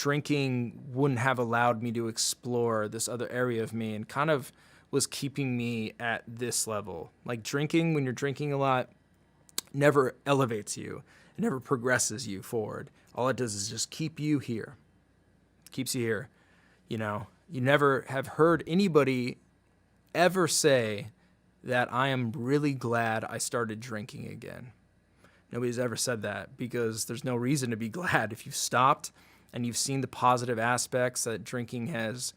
drinking wouldn't have allowed me to explore this other area of me, and kind of was keeping me at this level. Like drinking, when you're drinking a lot, never elevates you. It never progresses you forward. All it does is just keep you here. Keeps you here. You know, you never have heard anybody ever say that I am really glad I started drinking again. Nobody's ever said that, because there's no reason to be glad. If you've stopped and you've seen the positive aspects that drinking has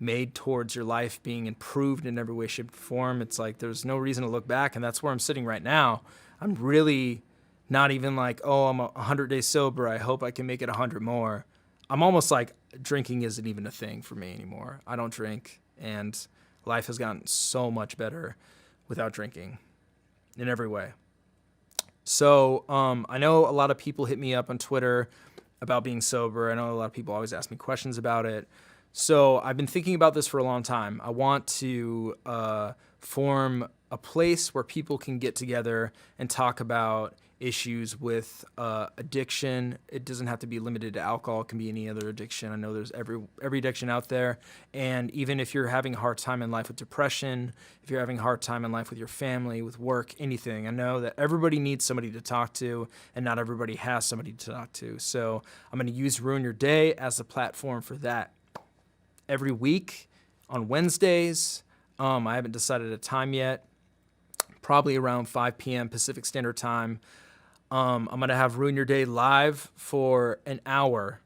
made towards your life being improved in every way, shape, or form, it's like there's no reason to look back. And that's where I'm sitting right now. I'm really not even like, oh, I'm 100 days sober, I hope I can make it 100 more. I'm almost like drinking isn't even a thing for me anymore. I don't drink, and life has gotten so much better without drinking in every way. So I know a lot of people hit me up on Twitter about being sober. I know a lot of people always ask me questions about it. So I've been thinking about this for a long time. I want to form a place where people can get together and talk about issues with addiction. It doesn't have to be limited to alcohol. It can be any other addiction. I know there's every addiction out there. And even if you're having a hard time in life with depression, if you're having a hard time in life with your family, with work, anything, I know that everybody needs somebody to talk to, and not everybody has somebody to talk to. So I'm going to use Ruin Your Day as a platform for that. Every week on Wednesdays, I haven't decided a time yet, probably around 5 p.m. Pacific Standard Time. I'm going to have Ruin Your Day live for an hour.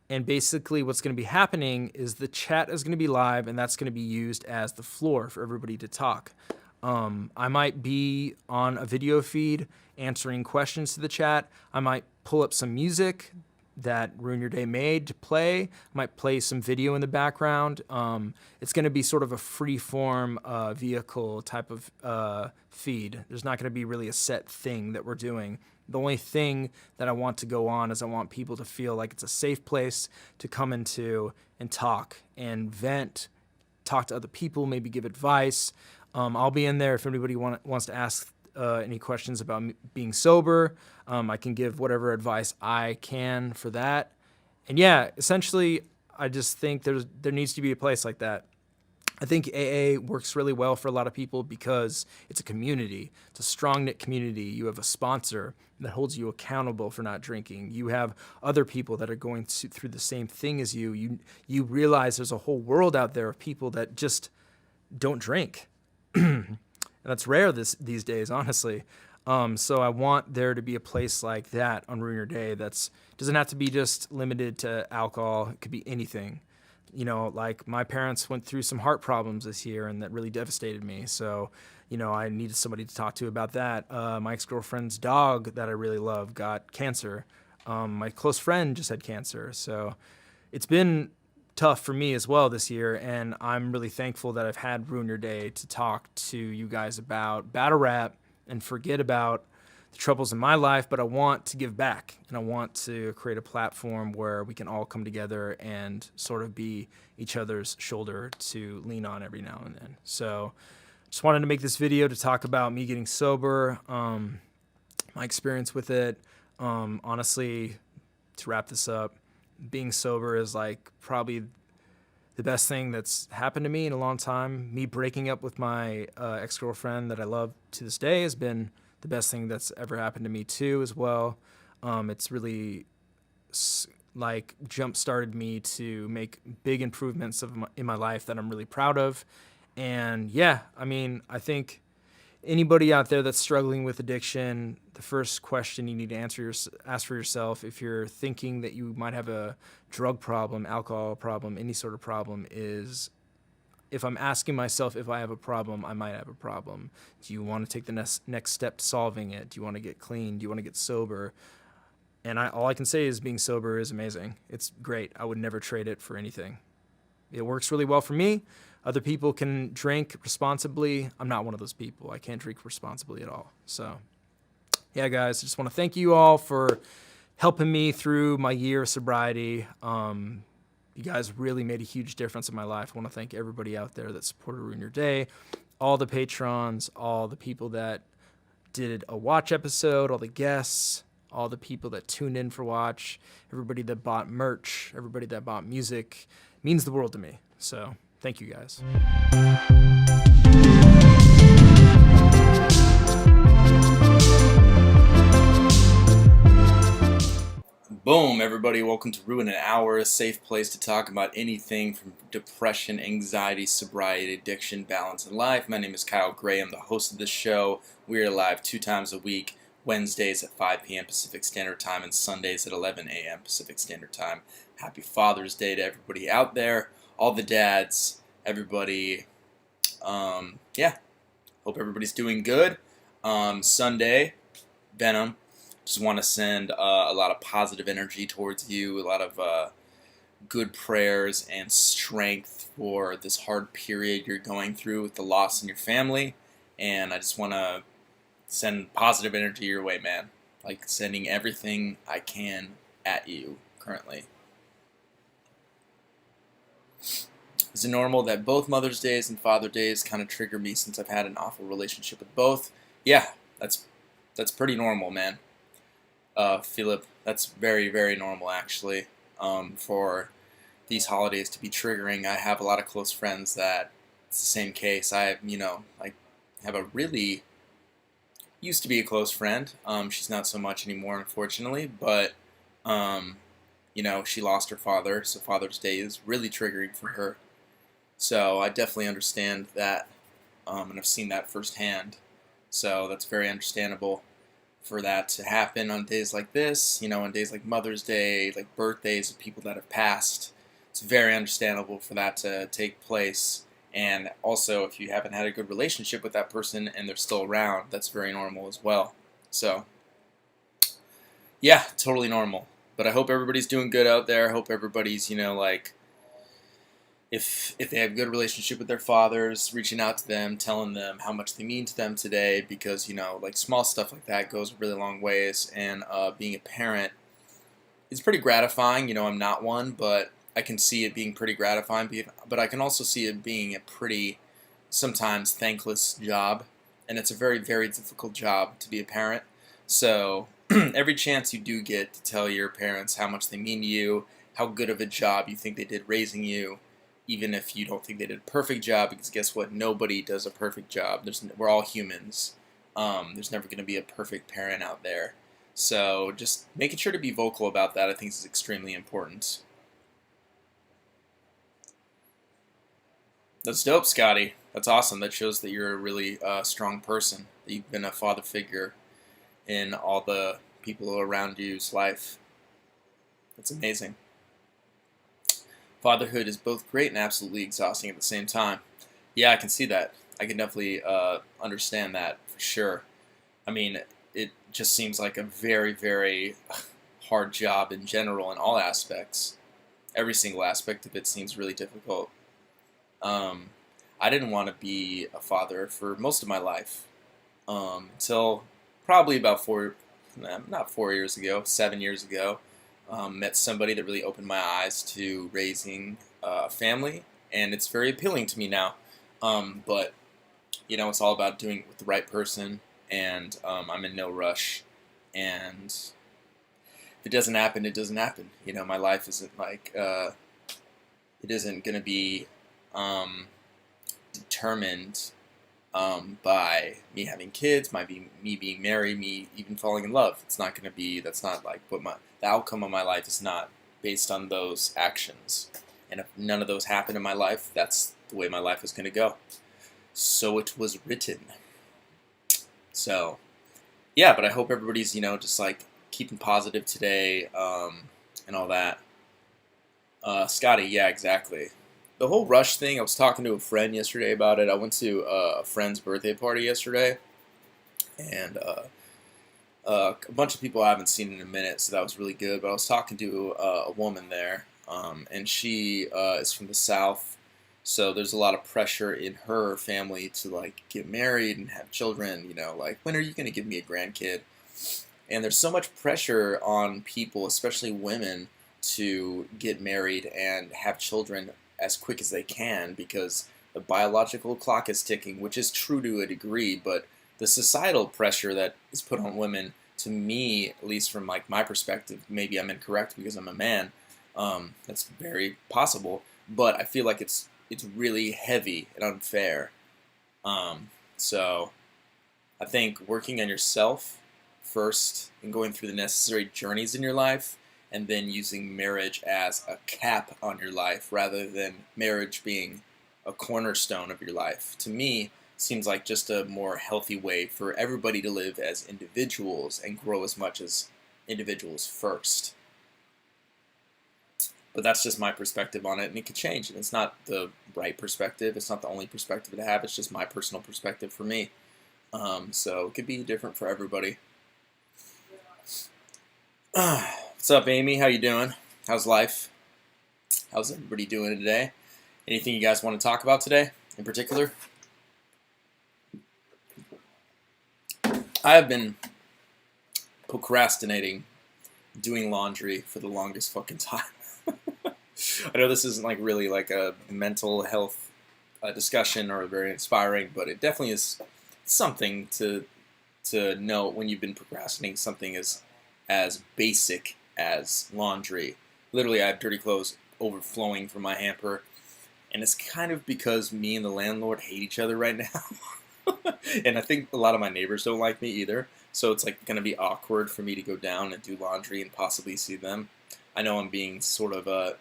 And basically what's going to be happening is the chat is going to be live, and that's going to be used as the floor for everybody to talk. I might be on a video feed answering questions to the chat. I might pull up some music that Ruin Your Day made to play. I might play some video in the background. It's going to be sort of a free-form vehicle type of feed. There's not going to be really a set thing that we're doing. The only thing that I want to go on is I want people to feel like it's a safe place to come into and talk and vent, talk to other people, maybe give advice. I'll be in there if anybody wants to ask any questions about being sober. I can give whatever advice I can for that. And yeah, essentially, I just think there needs to be a place like that. I think AA works really well for a lot of people because it's a community. It's a strong-knit community. You have a sponsor that holds you accountable for not drinking. You have other people that are going through the same thing as you. You realize there's a whole world out there of people that just don't drink. And that's rare these days, honestly. So I want there to be a place like that on Ruin Your Day that's doesn't have to be just limited to alcohol. It could be anything. You know, like my parents went through some heart problems this year, and that really devastated me. So, you know, I needed somebody to talk to about that. My ex-girlfriend's dog that I really love got cancer. My close friend just had cancer. So it's been tough for me as well this year, and I'm really thankful that I've had Ruin Your Day to talk to you guys about battle rap and forget about the troubles in my life, but I want to give back, and I want to create a platform where we can all come together and sort of be each other's shoulder to lean on every now and then. So just wanted to make this video to talk about me getting sober, my experience with it. Honestly, to wrap this up, being sober is like probably the best thing that's happened to me in a long time. Me breaking up with my ex-girlfriend that I love to this day has been the best thing that's ever happened to me too as well. It's really like jump-started me to make big improvements in my life that I'm really proud of. And yeah, I mean, I think anybody out there that's struggling with addiction, the first question you need to ask for yourself, if you're thinking that you might have a drug problem, alcohol problem, any sort of problem, is if I'm asking myself if I have a problem, I might have a problem. Do you want to take the next step to solving it? Do you want to get clean? Do you want to get sober? And all I can say is being sober is amazing. It's great. I would never trade it for anything. It works really well for me. Other people can drink responsibly. I'm not one of those people. I can't drink responsibly at all. So yeah, guys, I just want to thank you all for helping me through my year of sobriety. You guys really made a huge difference in my life. I want to thank everybody out there that supported Ruin Your Day, all the patrons, all the people that did a watch episode, all the guests, all the people that tuned in for watch, everybody that bought merch, everybody that bought music. It means the world to me. So thank you guys. Boom, everybody. Welcome to Ruin an Hour, a safe place to talk about anything from depression, anxiety, sobriety, addiction, balance, and life. My name is Kyle Gray. I'm the host of this show. We are live 2 times a week, Wednesdays at 5 p.m. Pacific Standard Time and Sundays at 11 a.m. Pacific Standard Time. Happy Father's Day to everybody out there, all the dads, everybody. Hope everybody's doing good. Sunday, Venom. Just want to send a lot of positive energy towards you, a lot of good prayers and strength for this hard period you're going through with the loss in your family. And I just want to send positive energy your way, man. Like sending everything I can at you currently. Is it normal that both Mother's Days and Father Days kind of trigger me since I've had an awful relationship with both? Yeah, that's pretty normal, man. Philip, that's very, very normal, actually, for these holidays to be triggering. I have a lot of close friends that it's the same case. I have a really, used to be a close friend. She's not so much anymore, unfortunately, but, she lost her father, so Father's Day is really triggering for her. So I definitely understand that, and I've seen that firsthand, so that's very understandable for that to happen on days like this, on days like Mother's Day, like birthdays of people that have passed. It's very understandable for that to take place. And also, if you haven't had a good relationship with that person and they're still around, that's very normal as well. So, yeah, totally normal. But I hope everybody's doing good out there. I hope everybody's, if they have a good relationship with their fathers, reaching out to them, telling them how much they mean to them today, because, small stuff like that goes a really long ways, and being a parent is pretty gratifying. I'm not one, but I can see it being pretty gratifying, but I can also see it being a pretty, sometimes, thankless job, and it's a very, very difficult job to be a parent. So every chance you do get to tell your parents how much they mean to you, how good of a job you think they did raising you, even if you don't think they did a perfect job, because guess what? Nobody does a perfect job. We're all humans. There's never going to be a perfect parent out there. So just making sure to be vocal about that, I think, is extremely important. That's dope, Scotty. That's awesome. That shows that you're a really strong person. That you've been a father figure in all the people around you's life. That's amazing. Fatherhood is both great and absolutely exhausting at the same time. Yeah, I can see that. I can definitely understand that for sure. I mean, it just seems like a very, very hard job in general in all aspects. Every single aspect of it seems really difficult. I didn't want to be a father for most of my life until probably about 7 years ago. Met somebody that really opened my eyes to raising a family, and it's very appealing to me now. But, it's all about doing it with the right person, and I'm in no rush. And if it doesn't happen, it doesn't happen. My life isn't it isn't going to be determined by me having kids, me being married, me even falling in love. It's not going to be, that's not like what the outcome of my life is not based on those actions. And if none of those happen in my life, that's the way my life is going to go. So it was written. So, yeah, but I hope everybody's, just keeping positive today and all that. Scotty, yeah, exactly. The whole rush thing, I was talking to a friend yesterday about it. I went to a friend's birthday party yesterday, and a bunch of people I haven't seen in a minute, so that was really good. But I was talking to a woman there, and she is from the South, so there's a lot of pressure in her family to get married and have children. When are you going to give me a grandkid? And there's so much pressure on people, especially women, to get married and have children as quick as they can, because the biological clock is ticking, which is true to a degree, but the societal pressure that is put on women to me, at least from like my perspective, maybe I'm incorrect because I'm a man. That's very possible, but I feel like it's really heavy and unfair. So I think working on yourself first and going through the necessary journeys in your life, and then using marriage as a cap on your life rather than marriage being a cornerstone of your life, to me, seems like just a more healthy way for everybody to live as individuals and grow as much as individuals first. But that's just my perspective on it, and it could change. And it's not the right perspective. It's not the only perspective to have. It's just my personal perspective for me. So it could be different for everybody. What's up, Amy? How you doing? How's life? How's everybody doing today? Anything you guys want to talk about today in particular? I have been procrastinating doing laundry for the longest fucking time. I know this isn't like really like a mental health discussion or very inspiring, but it definitely is something to know when you've been procrastinating something as basic as laundry. Literally, I have dirty clothes overflowing from my hamper, and it's kind of because me and the landlord hate each other right now. And I think a lot of my neighbors don't like me either, so it's like going to be awkward for me to go down and do laundry and possibly see them. I know I'm being sort of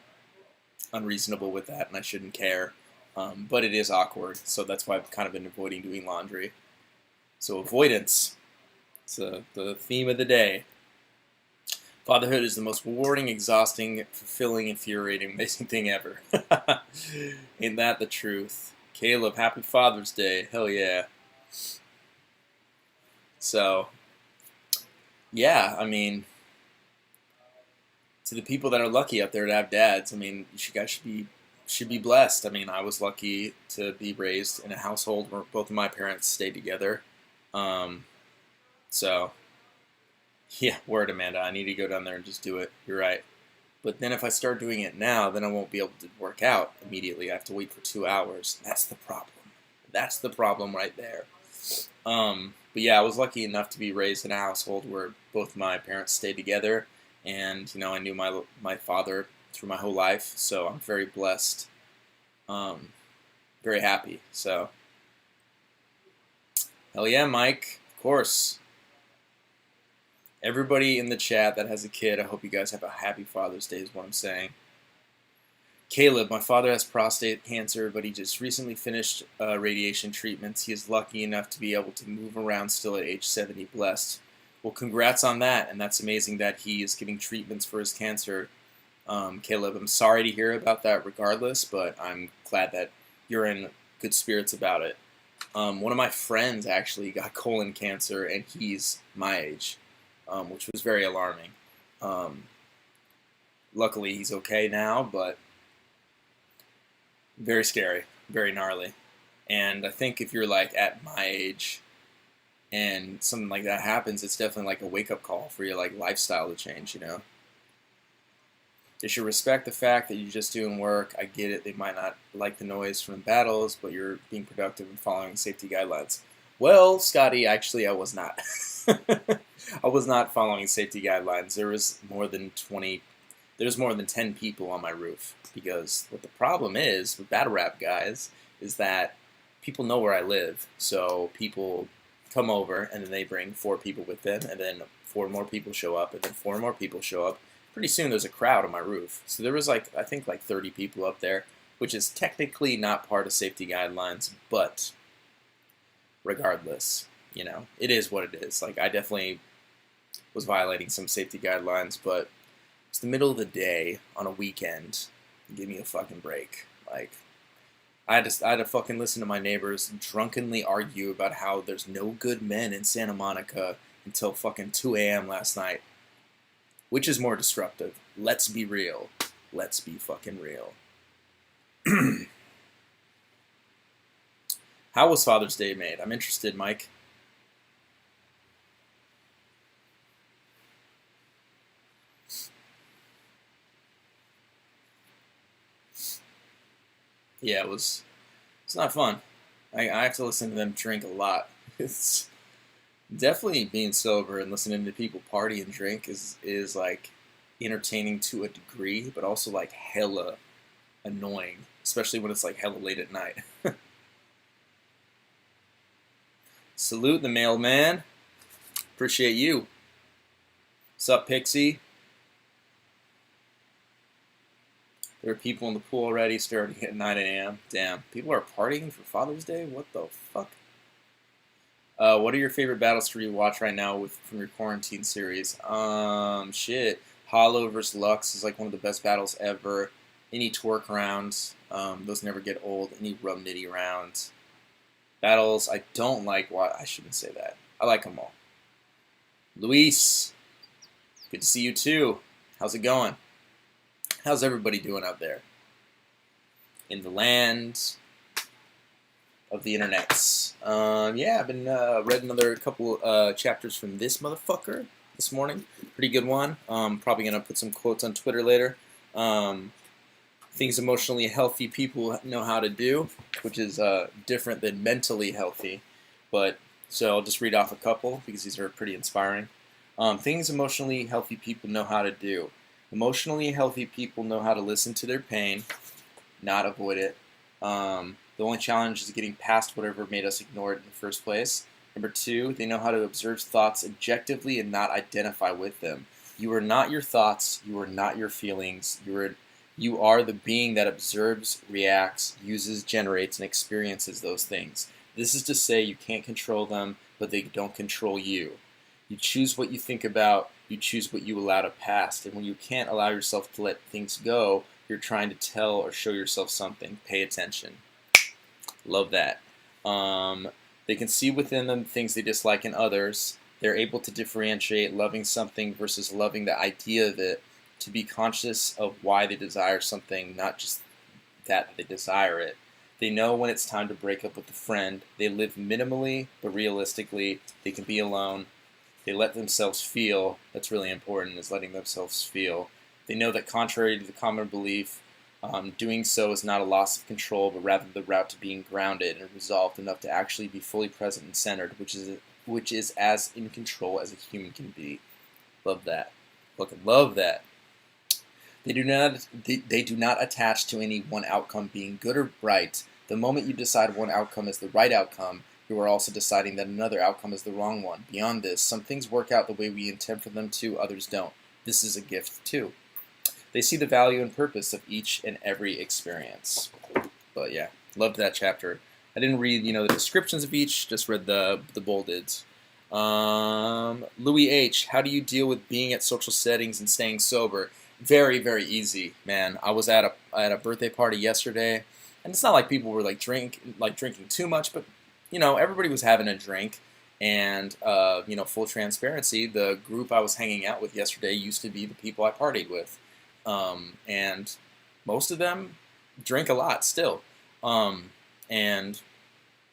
unreasonable with that, and I shouldn't care, but it is awkward, so that's why I've kind of been avoiding doing laundry. So avoidance, it's the theme of the day. Fatherhood is the most rewarding, exhausting, fulfilling, infuriating, amazing thing ever. Ain't that the truth? Caleb, happy Father's Day. Hell yeah. So, yeah, I mean, to the people that are lucky out there to have dads, I mean, you guys should be blessed. I mean, I was lucky to be raised in a household where both of my parents stayed together. So, yeah, word, Amanda. I need to go down there and just do it. You're right. But then if I start doing it now, then I won't be able to work out immediately. I have to wait for 2 hours. That's the problem. That's the problem right there. But yeah, I was lucky enough to be raised in a household where both my parents stayed together, and I knew my father through my whole life, so I'm very blessed, very happy. So, hell yeah, Mike, of course. Everybody in the chat that has a kid, I hope you guys have a happy Father's Day is what I'm saying. Caleb, my father has prostate cancer, but he just recently finished radiation treatments. He is lucky enough to be able to move around still at age 70, blessed. Well, congrats on that, and that's amazing that he is getting treatments for his cancer. Caleb, I'm sorry to hear about that regardless, but I'm glad that you're in good spirits about it. One of my friends actually got colon cancer, and he's my age, which was very alarming. Luckily, he's okay now, but very scary, very gnarly. And I think if you're like at my age and something like that happens, it's definitely like a wake-up call for your like lifestyle to change, They should respect the fact that you're just doing work. I get it. They might not like the noise from the battles, but you're being productive and following safety guidelines. Well, Scotty, actually, I was not. I was not following safety guidelines. There was more than 10 people on my roof, because what the problem is with battle rap guys is that people know where I live, so people come over and then they bring 4 people with them, and then 4 more people show up, and then 4 more people show up. Pretty soon there's a crowd on my roof. So there was I think 30 people up there, which is technically not part of safety guidelines, but regardless, it is what it is. I definitely was violating some safety guidelines, but it's the middle of the day on a weekend. Give me a fucking break. I had to fucking listen to my neighbors drunkenly argue about how there's no good men in Santa Monica until fucking 2 a.m. last night. Which is more disruptive? Let's be real. Let's be fucking real. How was Father's Day made? I'm interested, Mike. Yeah, it's not fun. I have to listen to them drink a lot. Definitely being sober and listening to people party and drink is like entertaining to a degree, but also like hella annoying, especially when it's like hella late at night. Salute the mailman. Appreciate you. Sup, Pixie? There are people in the pool already, starting at 9 a.m. Damn, people are partying for Father's Day? What the fuck? What are your favorite battles to rewatch right now from your quarantine series? Shit. Hollow versus Lux is like one of the best battles ever. Any twerk rounds, those never get old. Any rub nitty rounds. Battles I don't like, why I shouldn't say that. I like them all. Luis, good to see you too. How's it going? How's everybody doing out there? In the land of the internets. Yeah, I've been read another couple chapters from this motherfucker this morning. Pretty good one. Probably gonna put some quotes on Twitter later. Things emotionally healthy people know how to do, which is different than mentally healthy. But so I'll just read off a couple because these are pretty inspiring. Things emotionally healthy people know how to do. Emotionally healthy people know how to listen to their pain, not avoid it. The only challenge is getting past whatever made us ignore it in the first place. Number two, they know how to observe thoughts objectively and not identify with them. You are not your thoughts. You are not your feelings. You are the being that observes, reacts, uses, generates, and experiences those things. This is to say you can't control them, but they don't control you. You choose what you think about. You choose what you allow to pass. And when you can't allow yourself to let things go, you're trying to tell or show yourself something. Pay attention. Love that. They can see within them things they dislike in others. They're able to differentiate loving something versus loving the idea of it, to be conscious of why they desire something, not just that they desire it. They know when it's time to break up with a friend. They live minimally, but realistically. They can be alone. They let themselves feel. That's really important, is letting themselves feel. They know that contrary to the common belief, doing so is not a loss of control, but rather the route to being grounded and resolved enough to actually be fully present and centered, which is as in control as a human can be. Love that. Fucking love that. They do not attach to any one outcome being good or right. The moment you decide one outcome is the right outcome, you are also deciding that another outcome is the wrong one. Beyond this, some things work out the way we intend for them to, others don't. This is a gift too. They see the value and purpose of each and every experience. But yeah, loved that chapter. I didn't read, the descriptions of each, just read the boldeds. Louis H., how do you deal with being at social settings and staying sober? Very, very easy, man. I was at a birthday party yesterday, and it's not like people were drinking too much, but everybody was having a drink. And full transparency, the group I was hanging out with yesterday used to be the people I partied with, and most of them drink a lot still, and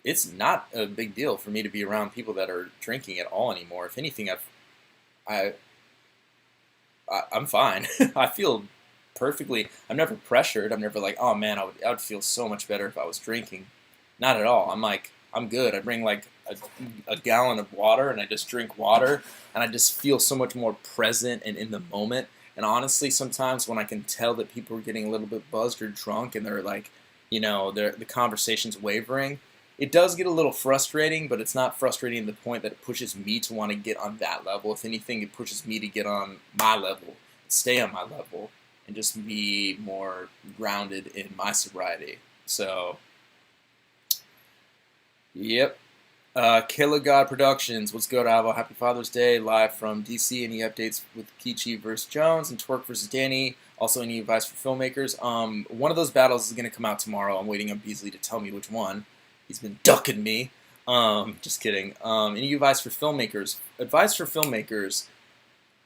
it's not a big deal for me to be around people that are drinking at all anymore. If anything, I'm fine. I feel perfectly. I'm never pressured. I'm never like, oh man, I would feel so much better if I was drinking. Not at all. I'm like, I'm good. I bring like a gallon of water and I just drink water and I just feel so much more present and in the moment. And honestly, sometimes when I can tell that people are getting a little bit buzzed or drunk and they're like, the conversation's wavering, it does get a little frustrating, but it's not frustrating to the point that it pushes me to want to get on that level. If anything, it pushes me to get on my level, stay on my level, and just be more grounded in my sobriety. So, yep. Killer God Productions, what's good, Avo? Happy Father's Day, live from DC. Any updates with Kichi versus Jones and Twerk versus Danny? Also, any advice for filmmakers? One of those battles is going to come out tomorrow. I'm waiting on Beasley to tell me which one. He's been ducking me. Just kidding. Any advice for filmmakers? Advice for filmmakers,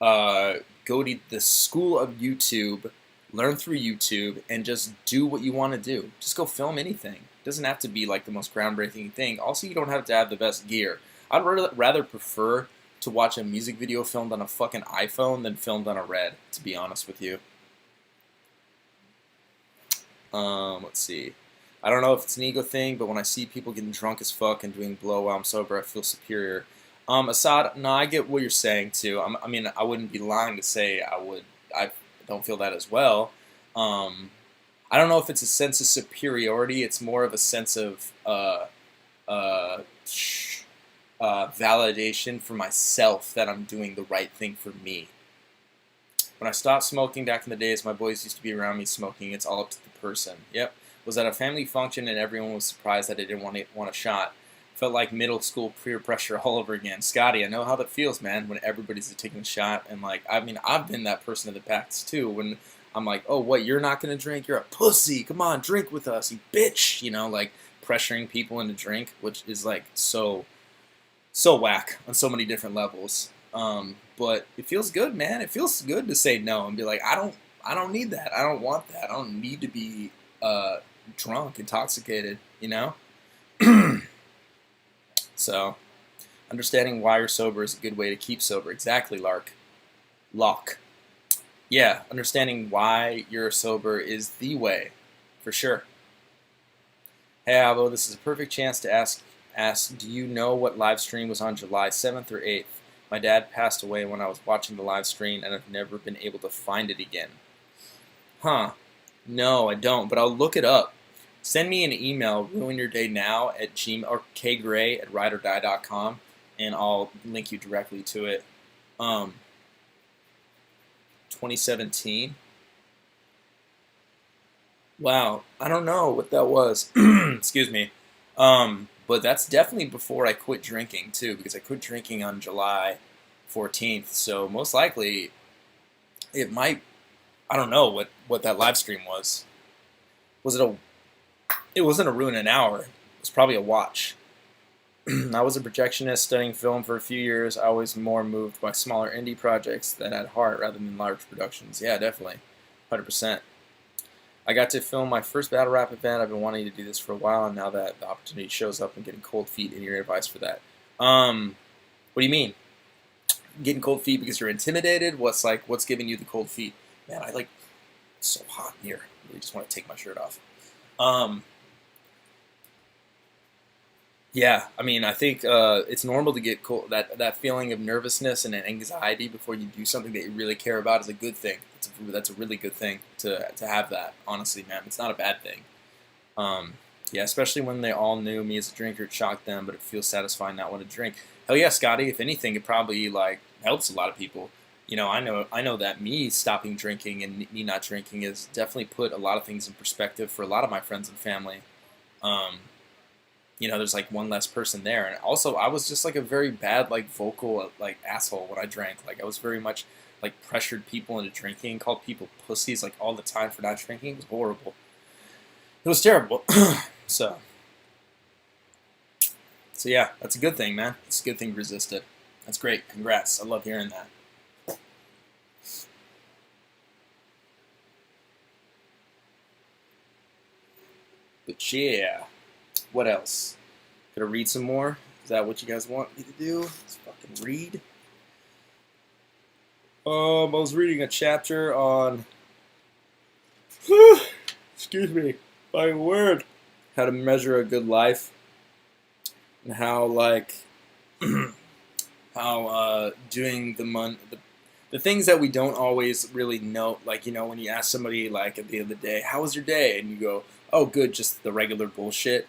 go to the school of YouTube, learn through YouTube, and just do what you want to do. Just go film anything. It doesn't have to be like the most groundbreaking thing. Also, you don't have to have the best gear. I'd rather prefer to watch a music video filmed on a fucking iPhone than filmed on a RYD, to be honest with you. Let's see. I don't know if it's an ego thing, but when I see people getting drunk as fuck and doing blow while I'm sober, I feel superior. Assad, no, I get what you're saying too. I mean, I wouldn't be lying to say I would. I don't feel that as well. I don't know if it's a sense of superiority. It's more of a sense of uh, validation for myself that I'm doing the right thing for me. When I stopped smoking back in the days, my boys used to be around me smoking. It's all up to the person. Yep. Was at a family function and everyone was surprised that I didn't want a shot. Felt like middle school peer pressure all over again. Scotty, I know how that feels, man, when everybody's taking a shot. And, like, I mean, I've been that person in the past, too, when I'm like, oh, what, you're not going to drink? You're a pussy. Come on, drink with us, you bitch. You know, like, pressuring people into drink, which is, like, so whack on so many different levels. But it feels good, man. It feels good to say no and be like, I don't need that. I don't want that. I don't need to be drunk, intoxicated, you know? So, understanding why you're sober is a good way to keep sober. Exactly, Locke. Yeah, understanding why you're sober is the way, for sure. Hey, Avo, this is a perfect chance to ask, do you know what live stream was on July 7th or 8th? My dad passed away when I was watching the live stream, and I've never been able to find it again. Huh. No, I don't, but I'll look it up. Send me an email, ruinyourdaynow at gmail or kgray@rydordie.com, and I'll link you directly to it. 2017. Wow, I don't know what that was. Excuse me. But that's definitely before I quit drinking, too, because I quit drinking on July 14th. So most likely, it might, I don't know what that live stream was. It wasn't a ruin an hour. It was probably a watch. I was a projectionist studying film for a few years. I was more moved by smaller indie projects that had heart rather than large productions. Yeah, definitely. 100%. I got to film my first battle rap event. I've been wanting to do this for a while, and now that the opportunity shows up, I'm getting cold feet. Any advice for that? What do you mean? Getting cold feet because you're intimidated? What's giving you the cold feet? Man, it's so hot in here. I really just want to take my shirt off. Yeah, I mean, I think it's normal to get cold. That feeling of nervousness and anxiety before you do something that you really care about is a good thing. That's a really good thing to have that. Honestly, man, it's not a bad thing. Yeah, especially when they all knew me as a drinker, it shocked them, but it feels satisfying not want to drink. Hell yeah, Scotty. If anything, it probably helps a lot of people. You know, I know that me stopping drinking and me not drinking has definitely put a lot of things in perspective for a lot of my friends and family. You know, there's one less person there, and also I was just a very bad vocal asshole when I drank. I was very much pressured people into drinking, called people pussies all the time for not drinking. It was horrible. It was terrible. So yeah, that's a good thing, man. It's a good thing you resisted. That's great. Congrats. I love hearing that. But yeah, what else? Gonna read some more? Is that what you guys want me to do? Let's fucking read. I was reading a chapter on excuse me, my word. How to measure a good life. And how how doing the things that we don't always really know, when you ask somebody at the end of the day, how was your day? And you go, oh good, just the regular bullshit.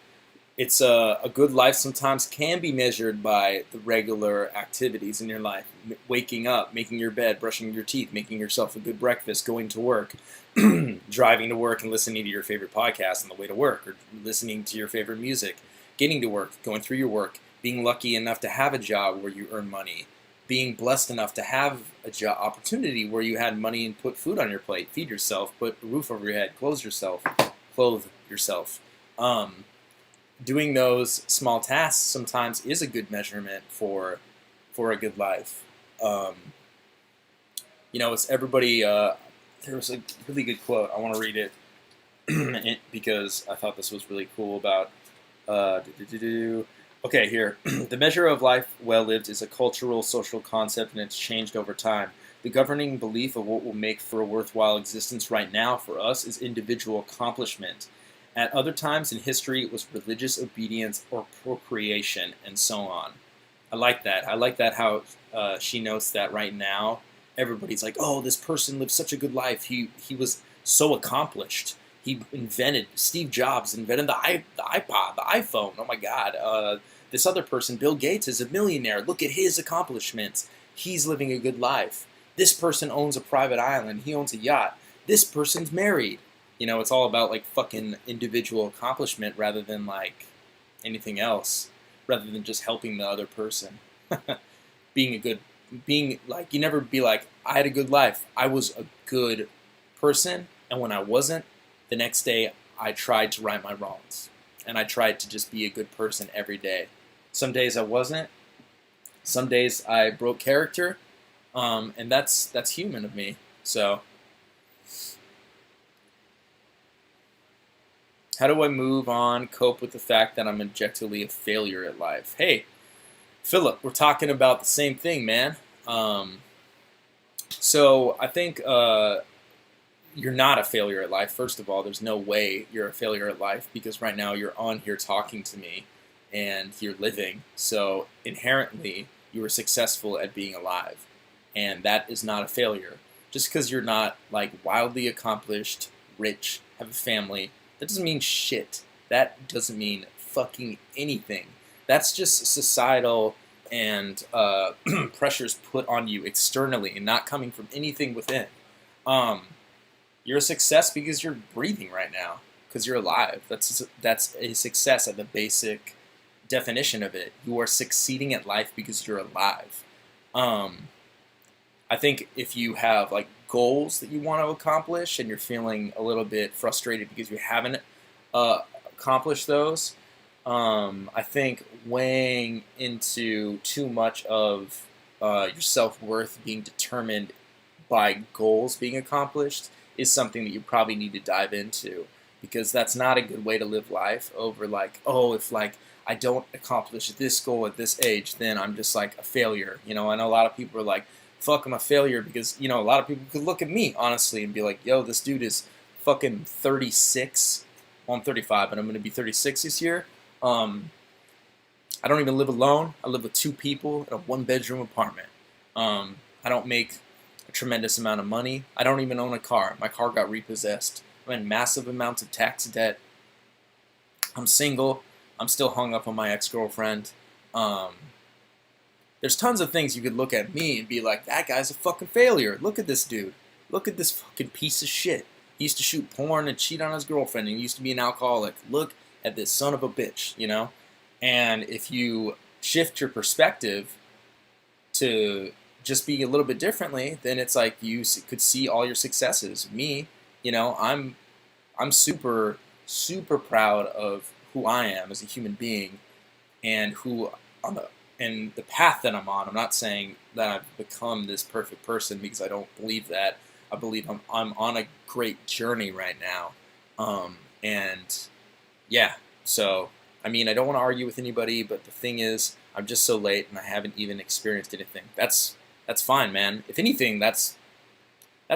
It's a good life sometimes can be measured by the regular activities in your life. Waking up, making your bed, brushing your teeth, making yourself a good breakfast, going to work, driving to work and listening to your favorite podcast on the way to work, or listening to your favorite music, getting to work, going through your work, being lucky enough to have a job where you earn money, being blessed enough to have a job opportunity where you had money and put food on your plate, feed yourself, put a roof over your head, clothe yourself. Doing those small tasks sometimes is a good measurement for a good life. It's everybody. There was a really good quote. I want to read it because I thought this was really cool about. Okay, here. The measure of life well lived is a cultural, social concept, and it's changed over time. The governing belief of what will make for a worthwhile existence right now for us is individual accomplishment. At other times in history, it was religious obedience or procreation, and so on. I like that. I like that how she notes that right now everybody's like, oh, this person lived such a good life. He was so accomplished. He invented Steve Jobs invented the iPod, the iPhone. Oh my God. This other person, Bill Gates, is a millionaire. Look at his accomplishments. He's living a good life. This person owns a private island. He owns a yacht. This person's married. You know, it's all about like fucking individual accomplishment rather than like anything else, rather than just helping the other person. being a good, being like, you never be like, I had a good life. I was a good person. And when I wasn't, the next day I tried to right my wrongs. And I tried to just be a good person every day. Some days I wasn't. Some days I broke character. And that's human of me. So how do I move on, cope with the fact that I'm objectively a failure at life? Hey, Philip, we're talking about the same thing, man. So I think you're not a failure at life. First of all, there's no way you're a failure at life because right now you're on here talking to me and you're living. So inherently, you were successful at being alive. And that is not a failure. Just because you're not like wildly accomplished, rich, have a family, that doesn't mean shit. That doesn't mean fucking anything. That's just societal and pressures put on you externally and not coming from anything within. You're a success because you're breathing right now, because you're alive. That's a success at the basic definition of it. You are succeeding at life because you're alive. I think if you have like goals that you want to accomplish and you're feeling a little bit frustrated because you haven't accomplished those, I think weighing into too much of your self-worth being determined by goals being accomplished is something that you probably need to dive into, because that's not a good way to live life over like, oh, if like I don't accomplish this goal at this age, then I'm just like a failure. You know, I know a lot of people are like, fuck, I'm a failure, because, you know, a lot of people could look at me, honestly, and be like, yo, this dude is fucking 36. Well, I'm 35, but I'm going to be 36 this year. I don't even live alone. I live with 2 people in a 1-bedroom apartment. I don't make a tremendous amount of money. I don't even own a car. My car got repossessed. I'm in massive amounts of tax debt. I'm single. I'm still hung up on my ex-girlfriend. There's tons of things you could look at me and be like, that guy's a fucking failure. Look at this dude. Look at this fucking piece of shit. He used to shoot porn and cheat on his girlfriend, and he used to be an alcoholic. Look at this son of a bitch, you know? And if you shift your perspective to just be a little bit differently, then it's like you could see all your successes. Me, you know, I'm super, super proud of who I am as a human being and and the path that I'm on. I'm not saying that I've become this perfect person, because I don't believe that. I believe I'm on a great journey right now. And yeah, so, I mean, I don't want to argue with anybody, but the thing is, I'm just so late and I haven't even experienced anything. That's fine, man. If anything, that's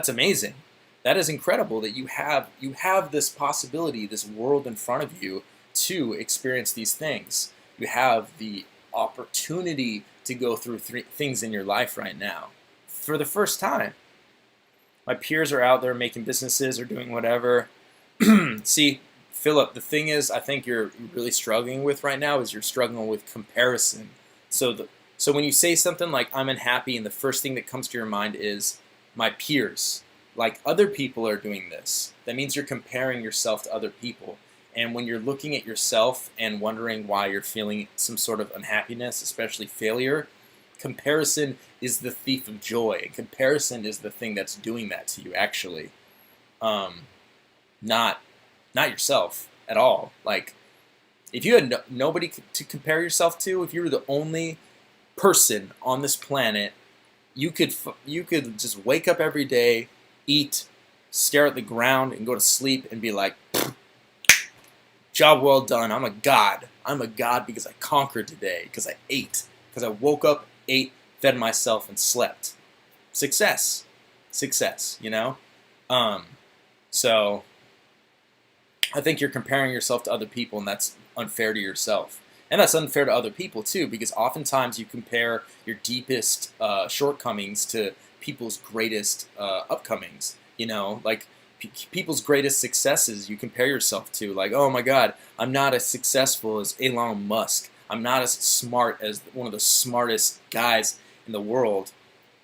amazing. That is incredible that you have this possibility, this world in front of you to experience these things. You have the opportunity to go through things in your life right now for the first time. My peers are out there making businesses or doing whatever. See, Philip, the thing is, I think you're really struggling with right now is you're struggling with comparison. So when you say something like, I'm unhappy, and the first thing that comes to your mind is my peers, like other people are doing this, that means you're comparing yourself to other people. And when you're looking at yourself and wondering why you're feeling some sort of unhappiness, especially failure, comparison is the thief of joy. And comparison is the thing that's doing that to you, actually. Not yourself at all. Like, if you had nobody to compare yourself to, if you were the only person on this planet, you could just wake up every day, eat, stare at the ground, and go to sleep and be like, job well done. I'm a god. I'm a god because I conquered today, because I ate, because I woke up, ate, fed myself, and slept. Success. Success, you know? So I think you're comparing yourself to other people, and that's unfair to yourself. And that's unfair to other people too, because oftentimes you compare your deepest shortcomings to people's greatest upcomings. You know, like people's greatest successes you compare yourself to. Like, oh my God, I'm not as successful as Elon Musk. I'm not as smart as one of the smartest guys in the world.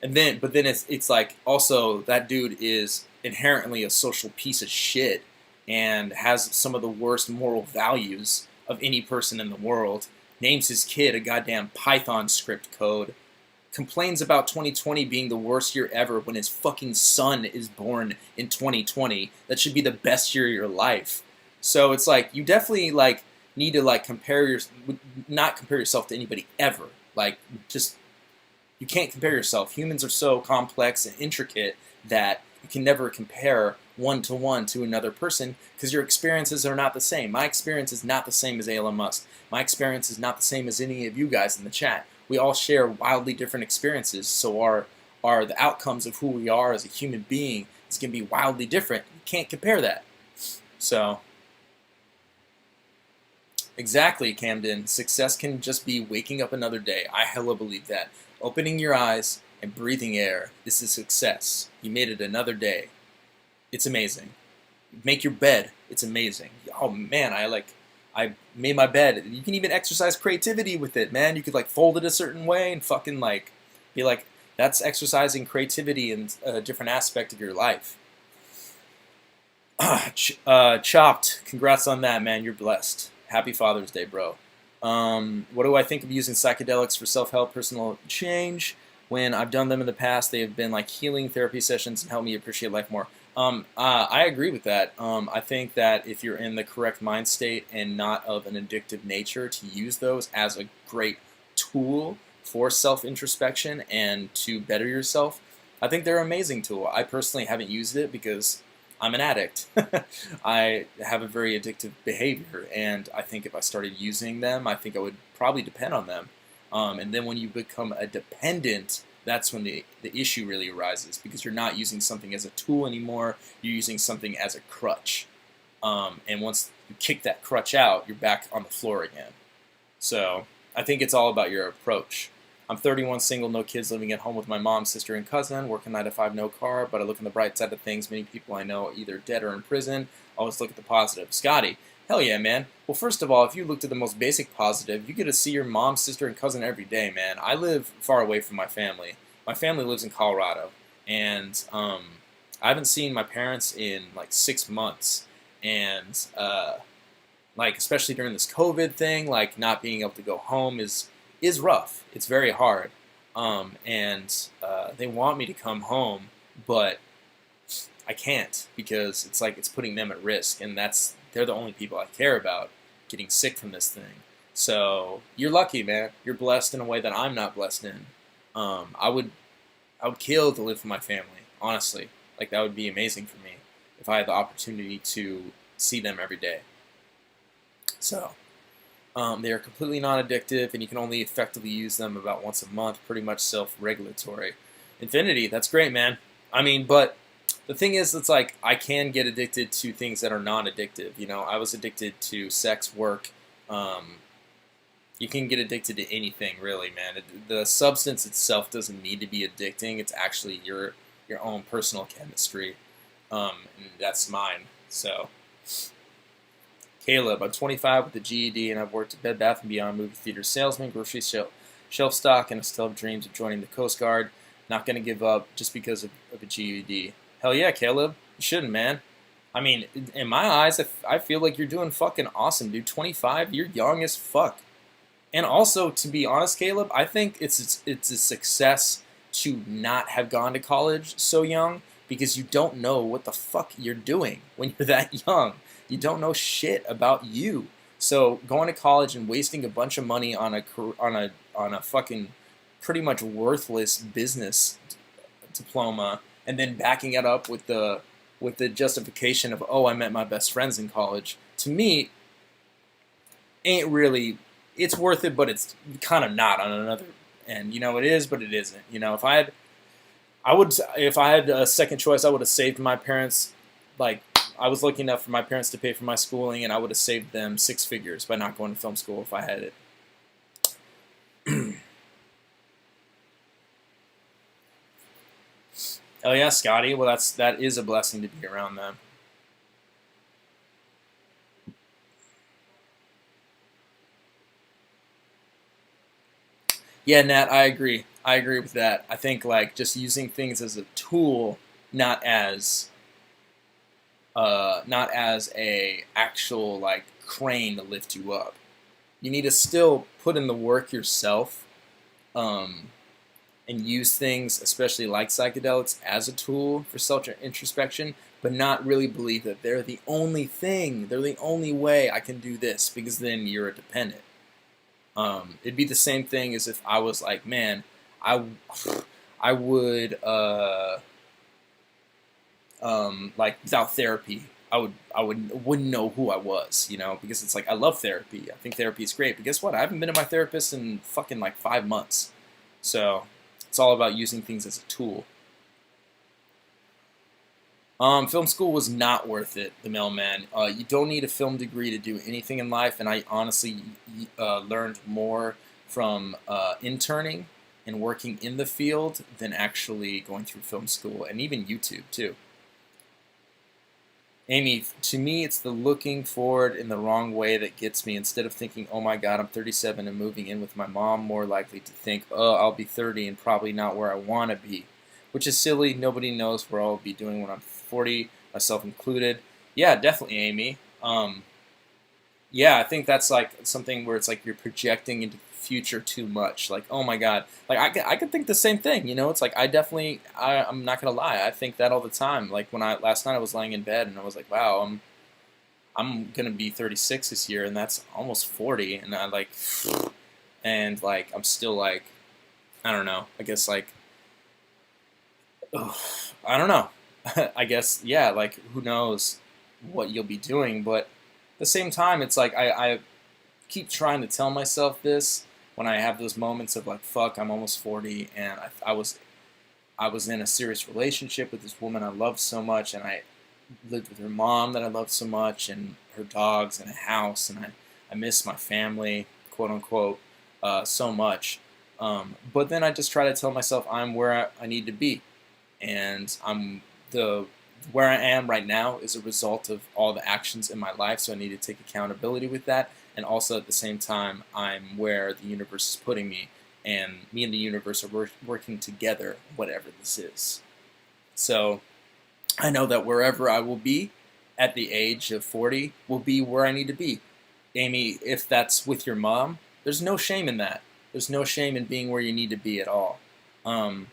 But then it's like also that dude is inherently a social piece of shit and has some of the worst moral values of any person in the world. Names his kid a goddamn Python script code. Complains about 2020 being the worst year ever when his fucking son is born in 2020. That should be the best year of your life. So it's like you definitely like need to like not compare yourself to anybody ever. Like just you can't compare yourself. Humans are so complex and intricate that you can never compare one-to-one to another person because your experiences are not the same. My experience is not the same as Elon Musk. My experience is not the same as any of you guys in the chat. We all share wildly different experiences, so the outcomes of who we are as a human being is going to be wildly different. You can't compare that. So, exactly, Camden. Success can just be waking up another day. I hella believe that. Opening your eyes and breathing air. This is success. You made it another day. It's amazing. Make your bed. It's amazing. Oh man, I made my bed. You can even exercise creativity with it, man. You could like fold it a certain way and fucking like be like, that's exercising creativity in a different aspect of your life. Chopped. Congrats on that, man. You're blessed. Happy Father's Day, bro. What do I think of using psychedelics for self-help, personal change? When I've done them in the past, they have been like healing therapy sessions and help me appreciate life more. I agree with that. I think that if you're in the correct mind state and not of an addictive nature, to use those as a great tool for self-introspection and to better yourself, I think they're an amazing tool. I personally haven't used it because I'm an addict. I have a very addictive behavior, and I think if I started using them, I think I would probably depend on them. And then when you become a dependent, that's when the issue really arises, because you're not using something as a tool anymore, you're using something as a crutch. And once you kick that crutch out, you're back on the floor again. So I think it's all about your approach. I'm 31, single, no kids, living at home with my mom, sister, and cousin, working 9 to 5, no car, but I look on the bright side of things. Many people I know are either dead or in prison. Always look at the positive. Scotty, hell yeah, man. Well, first of all, if you looked at the most basic positive, you get to see your mom, sister, and cousin every day, man. I live far away from my family. My family lives in Colorado, and I haven't seen my parents in like 6 months, and like especially during this COVID thing, like not being able to go home is rough. It's very hard, and they want me to come home, but I can't because it's like it's putting them at risk, and they're the only people I care about getting sick from this thing. So you're lucky, man. You're blessed in a way that I'm not blessed in. I would kill to live with my family, honestly. Like that would be amazing for me if I had the opportunity to see them every day. So they are completely non-addictive, and you can only effectively use them about once a month, pretty much self-regulatory. Infinity, that's great, man. I mean, but the thing is, it's like I can get addicted to things that are non-addictive. You know, I was addicted to sex, work. You can get addicted to anything, really, man. The substance itself doesn't need to be addicting. It's actually your own personal chemistry, and that's mine. So, Caleb, I'm 25 with a GED, and I've worked at Bed Bath & Beyond, movie theater salesman, grocery shelf stock, and I still have dreams of joining the Coast Guard. Not going to give up just because of a GED. Hell yeah, Caleb. You shouldn't, man. I mean, in my eyes, I feel like you're doing fucking awesome, dude. 25, you're young as fuck. And also, to be honest, Caleb, I think it's a success to not have gone to college so young, because you don't know what the fuck you're doing when you're that young. You don't know shit about you. So going to college and wasting a bunch of money on a fucking pretty much worthless business diploma, and then backing it up with the justification of, oh, I met my best friends in college, to me ain't really. It's worth it, but it's kind of not on another end. You know, it is, but it isn't. You know, if I had a second choice, I would have saved my parents. Like, I was lucky enough for my parents to pay for my schooling, and I would have saved them 6 figures by not going to film school if I had it. Oh yeah, Scotty. Well, that is a blessing to be around them. Yeah, Nat, I agree. I agree with that. I think like just using things as a tool, not as not as a actual like crane to lift you up. You need to still put in the work yourself, um, and use things, especially like psychedelics, as a tool for self introspection, but not really believe that they're the only thing, they're the only way I can do this, because then you're a dependent. It'd be the same thing as if I was like, man, I, I would, like without therapy, wouldn't know who I was, because it's like I love therapy. I think therapy is great, but guess what? I haven't been to my therapist in fucking like 5 months. So it's all about using things as a tool. Film school was not worth it, the mailman. You don't need a film degree to do anything in life, and I honestly learned more from interning and working in the field than actually going through film school, and even YouTube too. Amy, to me, it's the looking forward in the wrong way that gets me. Instead of thinking, oh my God, I'm 37 and moving in with my mom, more likely to think, oh, I'll be 30 and probably not where I want to be, which is silly. Nobody knows where I'll be doing when I'm 40, myself included. Yeah, definitely, Amy. Yeah, I think that's like something where it's like you're projecting into the future too much. Like, oh my God, like I could think the same thing. It's like I'm not gonna lie, I think that all the time. Like when I last night I was laying in bed and I was like, wow, I'm gonna be 36 this year, and that's almost 40, and I like, and like I'm still like, I don't know. I guess like, ugh, I don't know. I guess yeah. Like who knows what you'll be doing, but at the same time, it's like I keep trying to tell myself this when I have those moments of like, fuck, I'm almost 40, and I was in a serious relationship with this woman I loved so much, and I lived with her mom that I loved so much, and her dogs, and a house, and I miss my family, quote unquote, so much. But then I just try to tell myself I'm where I need to be, and the where I am right now is a result of all the actions in my life, so I need to take accountability with that. And also at the same time, I'm where the universe is putting me, and me and the universe are working together, whatever this is. So I know that wherever I will be at the age of 40 will be where I need to be. Amy, if that's with your mom, there's no shame in that. There's no shame in being where you need to be at all. Um,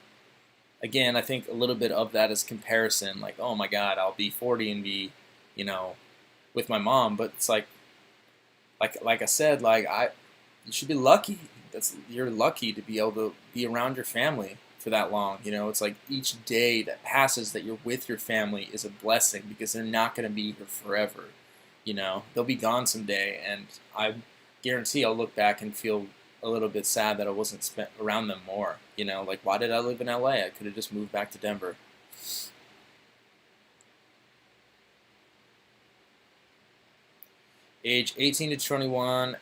Again, I think a little bit of that is comparison. Like, oh my God, I'll be 40 and be, you know, with my mom. But it's like I said, you should be lucky. You're lucky to be able to be around your family for that long. It's like each day that passes that you're with your family is a blessing, because they're not going to be here forever. They'll be gone someday, and I guarantee I'll look back and feel a little bit sad that I wasn't spent around them more. Like, why did I live in LA? I could have just moved back to Denver. Age 18 to 21,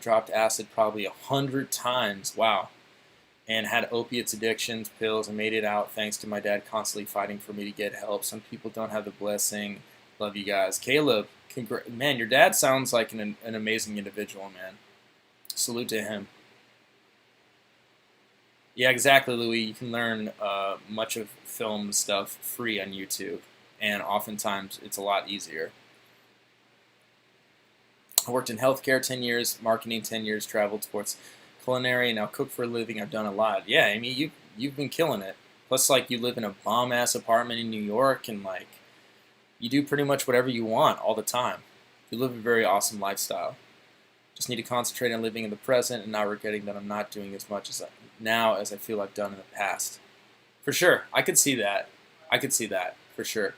dropped acid probably 100 times. Wow. And had opiates addictions, pills, and made it out thanks to my dad constantly fighting for me to get help. Some people don't have the blessing. Love you guys. Caleb, man, your dad sounds like an amazing individual, man. Salute to him. Yeah, exactly, Louis. You can learn much of film stuff free on YouTube, and oftentimes it's a lot easier. I worked in healthcare 10 years, marketing 10 years, traveled sports, culinary, and now cook for a living. I've done a lot. Yeah, I mean, you've been killing it. Plus, like, you live in a bomb-ass apartment in New York, and, like, you do pretty much whatever you want all the time. You live a very awesome lifestyle. Just need to concentrate on living in the present and not regretting that I'm not doing as much now as I feel I've done in the past. For sure. I could see that. For sure.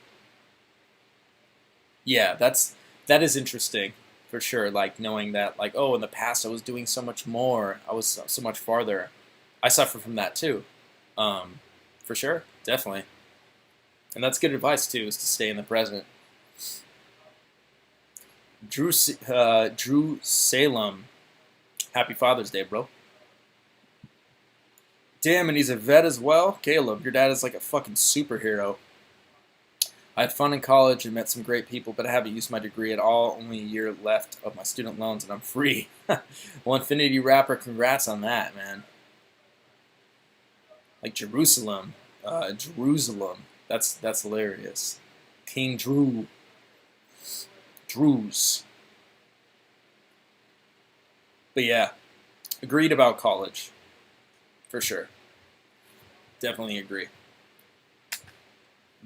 Yeah, that is interesting. For sure. Like, knowing that, like, oh, in the past I was doing so much more. I was so much farther. I suffer from that too. For sure. Definitely. And that's good advice too, is to stay in the present. Drew Salem. Happy Father's Day, bro. Damn, and he's a vet as well? Caleb, your dad is like a fucking superhero. I had fun in college and met some great people, but I haven't used my degree at all. Only a year left of my student loans, and I'm free. Well, Infinity Rapper, congrats on that, man. Like Jerusalem. Jerusalem. That's hilarious. King Drew. Drews. But yeah, agreed about college. For sure. Definitely agree.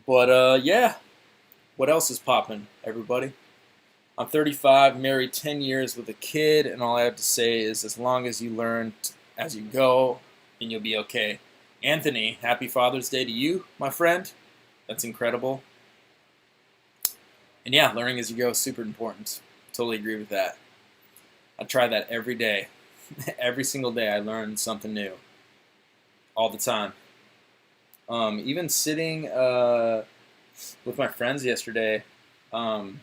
But yeah, what else is popping, everybody? I'm 35, married 10 years with a kid, and all I have to say is as long as you learn as you go, then you'll be okay. Anthony, happy Father's Day to you, my friend. That's incredible. And yeah, learning as you go is super important. Totally agree with that. I try that every day. Every single day I learn something new. All the time. Even sitting with my friends yesterday, and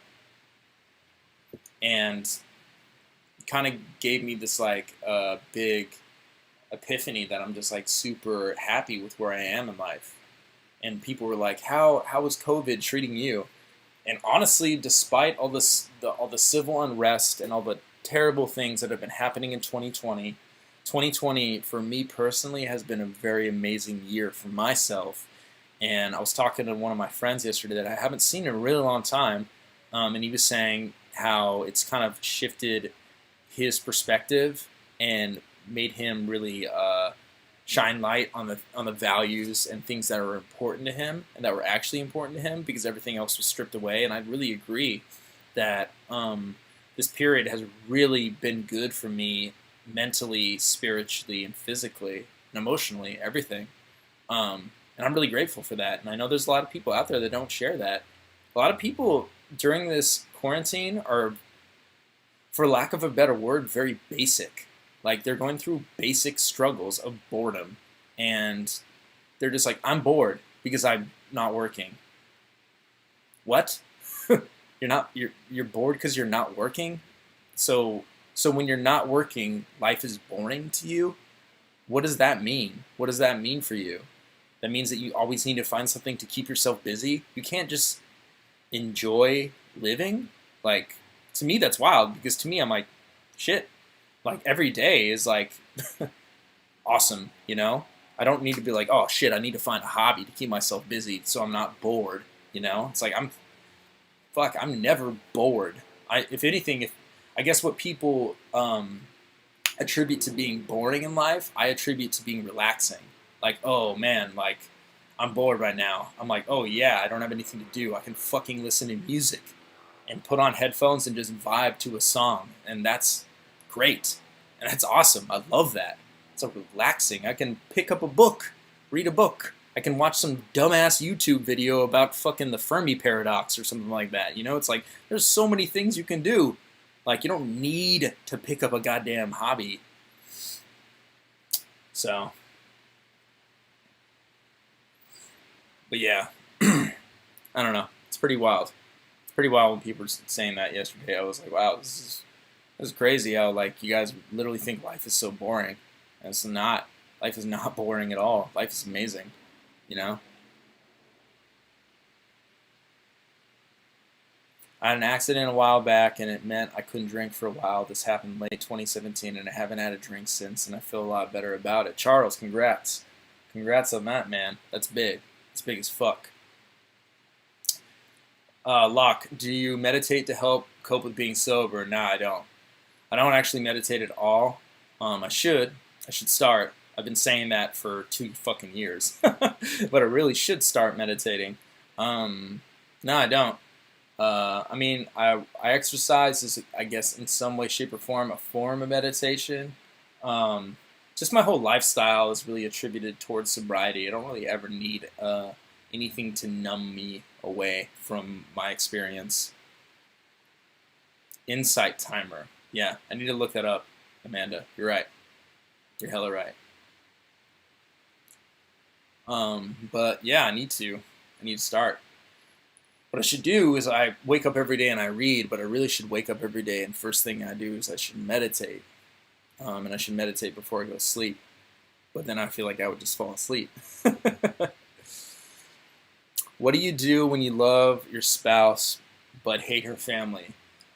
kind of gave me this like big epiphany that I'm just like super happy with where I am in life. And people were like, "How is COVID treating you?" And honestly, despite all the civil unrest and all the terrible things that have been happening in 2020, 2020 for me personally has been a very amazing year for myself. And I was talking to one of my friends yesterday that I haven't seen in a really long time, and he was saying how it's kind of shifted his perspective and made him really shine light on the values and things that are important to him and that were actually important to him because everything else was stripped away. And I really agree that this period has really been good for me mentally, spiritually, and physically and emotionally, everything. And I'm really grateful for that. And I know there's a lot of people out there that don't share that. A lot of people during this quarantine are, for lack of a better word, very basic. Like they're going through basic struggles of boredom. And they're just like, I'm bored because I'm not working. What? You're bored because you're not working? So when you're not working, life is boring to you? What does that mean? What does that mean for you? That means that you always need to find something to keep yourself busy? You can't just enjoy living? Like, to me, that's wild, because to me, I'm like, shit. Like, every day is like awesome, you know? I don't need to be like, oh shit, I need to find a hobby to keep myself busy so I'm not bored, you know? It's like, I'm never bored. If anything, I guess what people attribute to being boring in life, I attribute to being relaxing. Like, oh man, like, I'm bored right now. I'm like, oh yeah, I don't have anything to do. I can fucking listen to music and put on headphones and just vibe to a song. And that's great. And that's awesome. I love that. It's so relaxing. I can pick up a book, read a book. I can watch some dumbass YouTube video about fucking the Fermi paradox or something like that. You know, it's like, there's so many things you can do. Like, you don't need to pick up a goddamn hobby. So, but yeah, I don't know. It's pretty wild. It's pretty wild when people were saying that yesterday. I was like, wow, this is crazy how, like, you guys literally think life is so boring. And it's not. Life is not boring at all. Life is amazing, you know? I had an accident a while back, and it meant I couldn't drink for a while. This happened late 2017, and I haven't had a drink since, and I feel a lot better about it. Charles, congrats. Congrats on that, man. That's big. It's big as fuck. Locke, do you meditate to help cope with being sober? Nah, I don't. I don't actually meditate at all. I should. I should start. I've been saying that for 2 fucking years. But I really should start meditating. No, I don't. I mean, I exercise is, I guess, in some way, shape, or form, a form of meditation. Just my whole lifestyle is really attributed towards sobriety. I don't really ever need anything to numb me away from my experience. Insight timer. Yeah, I need to look that up, Amanda. You're right. You're hella right. But yeah, I need to start. What I should do is I wake up every day and I read, but I really should wake up every day and first thing I do is I should meditate. And I should meditate before I go to sleep. but then I feel like I would just fall asleep. What do you do when you love your spouse but hate her family?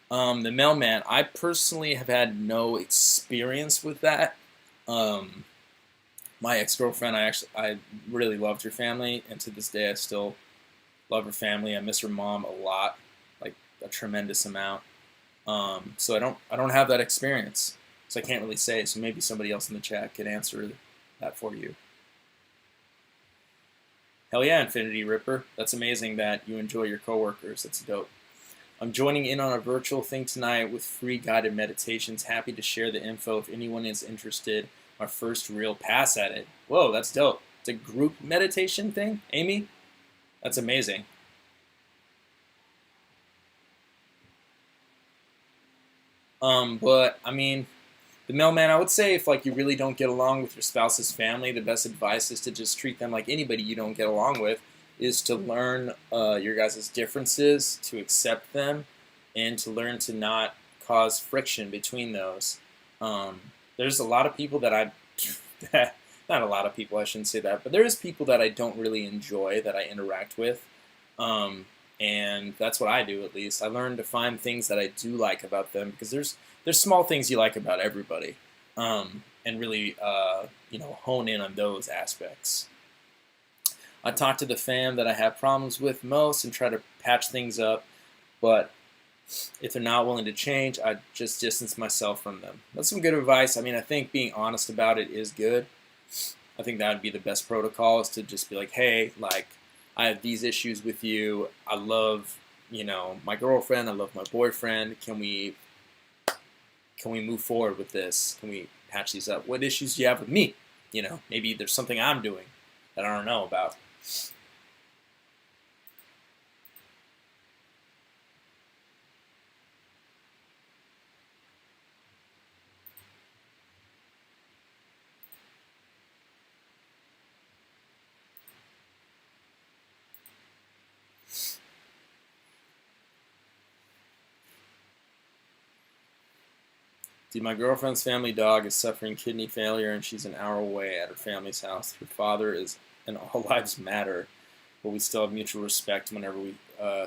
The mailman, I personally have had no experience with that. Um, my ex-girlfriend, I really loved her family, and to this day I still love her family. I miss her mom a lot, like a tremendous amount. So I don't have that experience, so I can't really say. So maybe somebody else in the chat could answer that for you. Hell yeah, Infinity Ripper. That's amazing that you enjoy your coworkers. That's dope. I'm joining in on a virtual thing tonight with free guided meditations. Happy to share the info if anyone is interested. My first real pass at it. Whoa, that's dope. It's a group meditation thing, Amy? That's amazing. But I mean, the mailman, I would say if like you really don't get along with your spouse's family, the best advice is to just treat them like anybody you don't get along with, is to learn your guys' differences, to accept them, and to learn to not cause friction between those. There's a lot of people that not a lot of people, I shouldn't say that, but there's people that I don't really enjoy that I interact with. And that's what I do, at least. I learn to find things that I do like about them, because there's small things you like about everybody, and really hone in on those aspects. I talk to the fam that I have problems with most and try to patch things up, but if they're not willing to change, I just distance myself from them. That's some good advice. I mean, I think being honest about it is good. I think that would be the best protocol, is to just be like, hey, like, I have these issues with you. I love, my girlfriend. I love my boyfriend. Can we move forward with this? Can we patch these up? What issues do you have with me? Maybe there's something I'm doing that I don't know about. Dude, my girlfriend's family dog is suffering kidney failure, and she's an hour away at her family's house. Her father is an all lives matter, but we still have mutual respect whenever we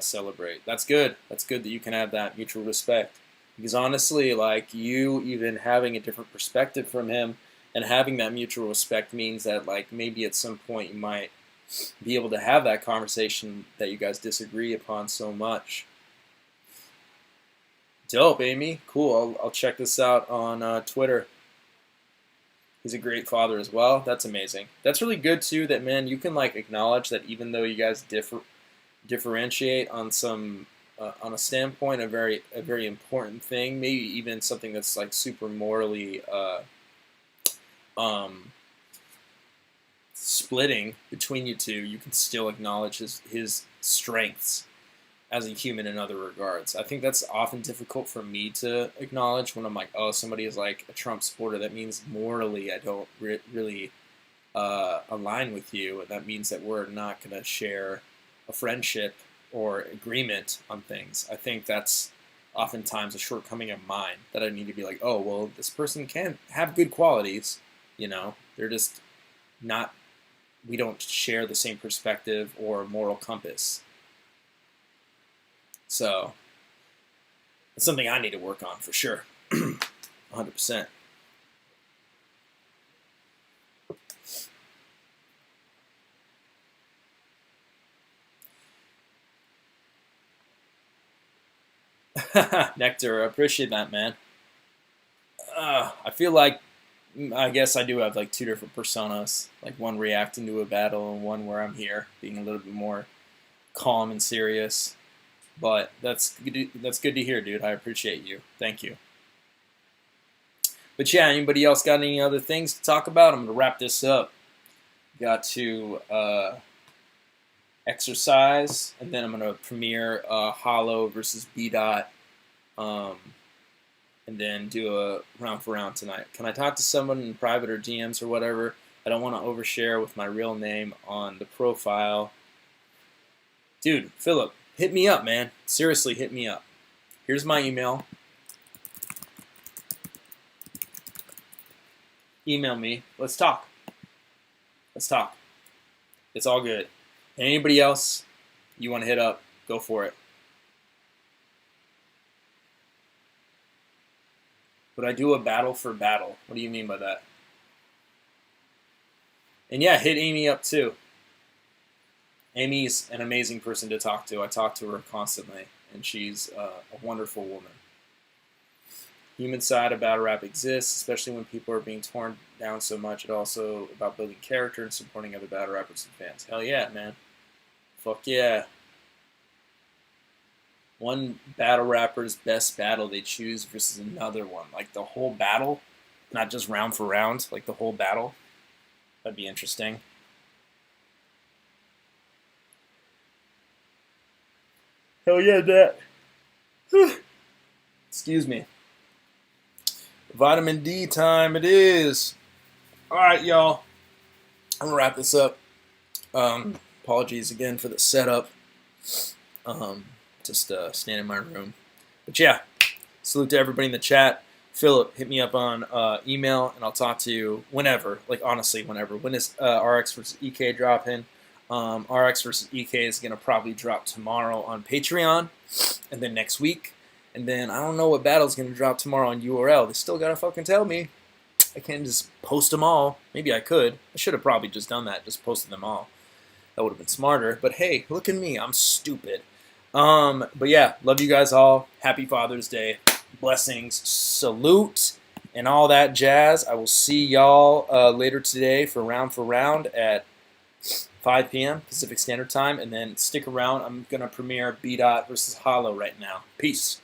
celebrate. That's good. That's good that you can have that mutual respect. Because honestly, like, you even having a different perspective from him and having that mutual respect means that, like, maybe at some point you might be able to have that conversation that you guys disagree upon so much. Dope, Amy. Cool. I'll check this out on Twitter. He's a great father as well. That's amazing. That's really good too. That, man, you can like acknowledge that even though you guys differentiate on some on a standpoint, a very important thing, maybe even something that's like super morally splitting between you two, you can still acknowledge his strengths as a human in other regards. I think that's often difficult for me to acknowledge when I'm like, oh, somebody is like a Trump supporter. That means morally I don't really align with you, and that means that we're not going to share a friendship or agreement on things. I think that's oftentimes a shortcoming of mine, that I need to be like, oh, well, this person can have good qualities, they're just not, we don't share the same perspective or moral compass. So it's something I need to work on for sure. 100%. Nectar, I appreciate that, man. I feel like, I guess I do have like two different personas, like one reacting to a battle and one where I'm here being a little bit more calm and serious. But that's good to hear, dude. I appreciate you. Thank you. But yeah, anybody else got any other things to talk about? I'm going to wrap this up. Got to exercise, and then I'm going to premiere Hollow versus B-Dot, and then do a round for round tonight. Can I talk to someone in private or DMs or whatever? I don't want to overshare with my real name on the profile. Dude, Philip, hit me up, man. Seriously, hit me up. Here's my email. Email me. Let's talk. Let's talk. It's all good. And anybody else you want to hit up, go for it. Would I do a battle for battle? What do you mean by that? And yeah, hit Amy up too. Amy's an amazing person to talk to. I talk to her constantly, and she's a wonderful woman. Human side of battle rap exists, especially when people are being torn down so much. It's also about building character and supporting other battle rappers and fans. Hell yeah, man. Fuck yeah. One battle rapper's best battle they choose versus another one. Like the whole battle, not just round for round, like the whole battle. That'd be interesting. Hell yeah, that. Excuse me. Vitamin D time it is. Alright, y'all. I'm going to wrap this up. Apologies again for the setup. Just stand in my room. But yeah, salute to everybody in the chat. Philip, hit me up on email, and I'll talk to you whenever. Like, honestly, whenever. When is RX versus EK dropping? RX versus EK is going to probably drop tomorrow on Patreon, and then next week. And then I don't know what battle's going to drop tomorrow on URL. They still got to fucking tell me. I can't just post them all. Maybe I could. I should have probably just done that, just posted them all. That would have been smarter. But hey, look at me. I'm stupid. But yeah, love you guys all. Happy Father's Day. Blessings. Salute. And all that jazz. I will see y'all later today for round at 5 p.m. Pacific Standard Time. And then stick around. I'm going to premiere B-Dot versus Hollow right now. Peace.